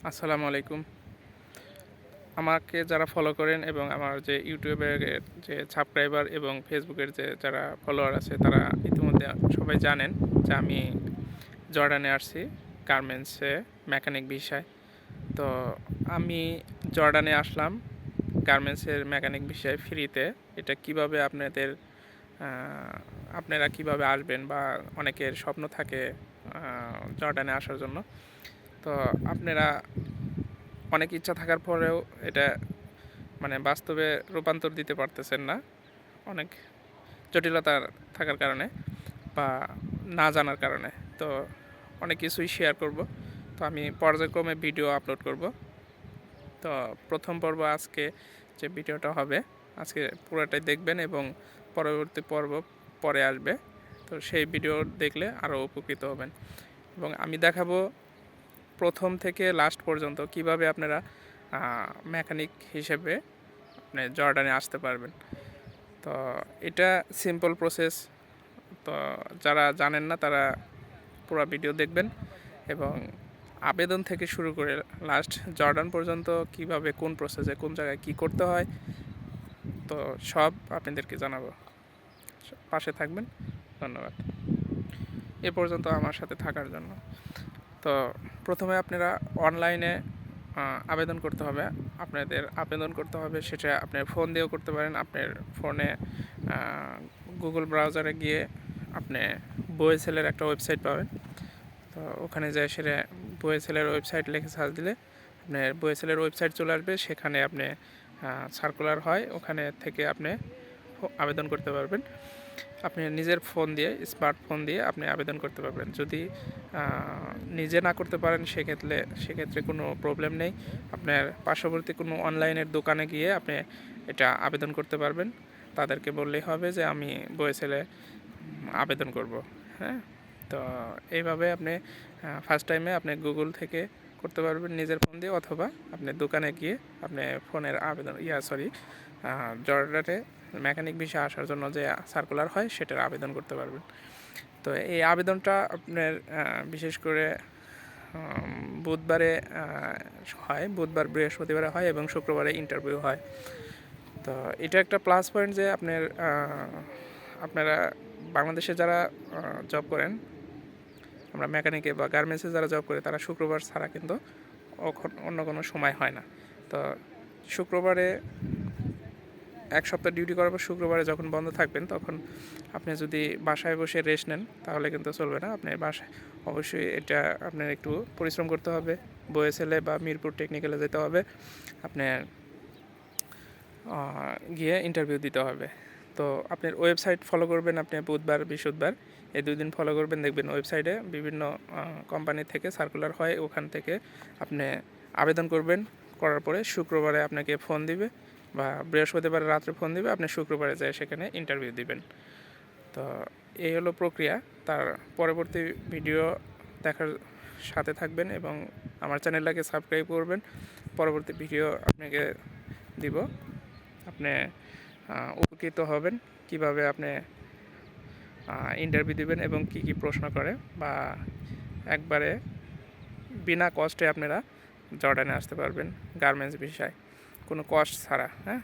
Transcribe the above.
আসসালামু আলাইকুম। আমাকে যারা ফলো করেন এবং আমার যে ইউটিউবের যে সাবস্ক্রাইবার এবং ফেসবুকের যে যারা ফলোয়ার আছে তারা ইতিমধ্যে সবাই জানেন যে আমি জর্ডানে আসছি গার্মেন্টসে মেকানিক বিষয়। তো আমি জর্ডানে আসলাম গার্মেন্টসের মেকানিক বিষয় ফ্রিতে। এটা কিভাবে আপনারা কিভাবে আসবেন বা অনেকের স্বপ্ন থাকে জর্ডানে আসার জন্য। তো আপনারা অনেক ইচ্ছা থাকার পরেও এটা বাস্তবে রূপান্তর দিতে পারতেছেন না, অনেক জটিলতা থাকার কারণে বা না জানার কারণে। তো অনেক কিছুই শেয়ার করব। তো আমি পর্যায়ক্রমে ভিডিও আপলোড করব। তো প্রথম পর্ব আজকে যে ভিডিওটা হবে, আজকে পুরোটাই দেখবেন এবং পরবর্তী পর্ব পরে আসবে। তো সেই ভিডিও দেখলে আরও উপকৃত হবেন এবং আমি দেখাবো প্রথম থেকে লাস্ট পর্যন্ত কিভাবে আপনারা মেকানিক হিসেবে আপনি জর্ডানে আসতে পারবেন। তো এটা সিম্পল প্রসেস। তো যারা জানেন না তারা পুরো ভিডিও দেখবেন এবং আবেদন থেকে শুরু করে লাস্ট জর্ডান পর্যন্ত কিভাবে কোন প্রসেসে কোন জায়গায় কি করতে হয় তো সব আপনাদেরকে জানাবো। পাশে থাকবেন। ধন্যবাদ এ পর্যন্ত আমার সাথে থাকার জন্য। তো প্রথমে আপনারা অনলাইনে আবেদন করতে হবে। আপনাদের আবেদন করতে হবে সেটা আপনার ফোন দিয়েও করতে পারেন। আপনার ফোনে গুগল ব্রাউজারে গিয়ে আপনি বোয়েসেলের একটা ওয়েবসাইট পাবেন। তো ওখানে যায় সেটা বোয়েসেলের ওয়েবসাইট লিখে সার্চ দিলে আপনার বোয়েসেলের ওয়েবসাইট চলে আসবে। সেখানে আপনি সার্কুলার হয়, ওখানে থেকে আপনি আবেদন করতে পারবেন। আপনি নিজের ফোন দিয়ে স্মার্টফোন দিয়ে আপনি আবেদন করতে পারবেন। যদি নিজে না করতে পারেন সেক্ষেত্রে কোনো প্রবলেম নেই। আপনার পার্শ্ববর্তী কোনো অনলাইনের দোকানে গিয়ে আপনি এটা আবেদন করতে পারবেন। তাদেরকে বললেই হবে যে আমি বোয়েসেলে আবেদন করব। হ্যাঁ, তো এইভাবে আপনি ফার্স্ট টাইমে আপনি গুগল থেকে করতে পারবেন নিজের ফোন দিয়ে, অথবা আপনি দোকানে গিয়ে আপনি ফোনের আবেদন জর্ডানে মেকানিক ভিসা আসার জন্য যে সার্কুলার হয় সেটার আবেদন করতে পারবেন। তো এই আবেদনটা আপনার বিশেষ করে বুধবারে হয়, বুধবার বৃহস্পতিবারে হয় এবং শুক্রবারে ইন্টারভিউ হয়। তো এটা একটা প্লাস পয়েন্ট যে আপনারা বাংলাদেশে যারা জব করেন, আমরা মেকানিকে বা গার্মেন্টসে যারা জব করে তারা শুক্রবার ছাড়া কিন্তু অন্য কোনো সময় হয় না। তো শুক্রবারে এক সপ্তাহ ডিউটি করার পর শুক্রবারে যখন বন্ধ থাকবেন তখন আপনি যদি বাসায় বসে রেস্ট নেন তাহলে কিন্তু চলবে না। আপনি বাসায় অবশ্যই এটা আপনার একটু পরিশ্রম করতে হবে। বোয়েসেলে বা মিরপুর টেকনিক্যালে যেতে হবে, আপনার গিয়ে ইন্টারভিউ দিতে হবে। তো আপনার ওয়েবসাইট ফলো করবেন, আপনি বুধবার বৃহস্পতিবার এই 2 দিন ফলো করবেন। দেখবেন ওয়েবসাইটে বিভিন্ন কোম্পানি থেকে সার্কুলার হয়, ওখান থেকে আপনি আবেদন করবেন। করার পরে শুক্রবারে আপনাকে ফোন দিবে বা বৃহস্পতিবার রাত্রে ফোন দিবে, আপনি শুক্রবারে যায় সেখানে ইন্টারভিউ দিবেন। তো এই হলো প্রক্রিয়া। তার পরবর্তী ভিডিও দেখার সাথে থাকবেন এবং আমার চ্যানেলটাকে সাবস্ক্রাইব করবেন। পরবর্তী ভিডিও আপনাকে দিব, আপনি উপকৃত হবেন কিভাবে আপনি ইন্টারভিউ দিবেন এবং কি কি প্রশ্ন করে, বা একবারে বিনা কস্টে আপনারা জর্ডানে আসতে পারবেন গার্মেন্টস বিষয়, কোনো কস্ট ছাড়া। হ্যাঁ।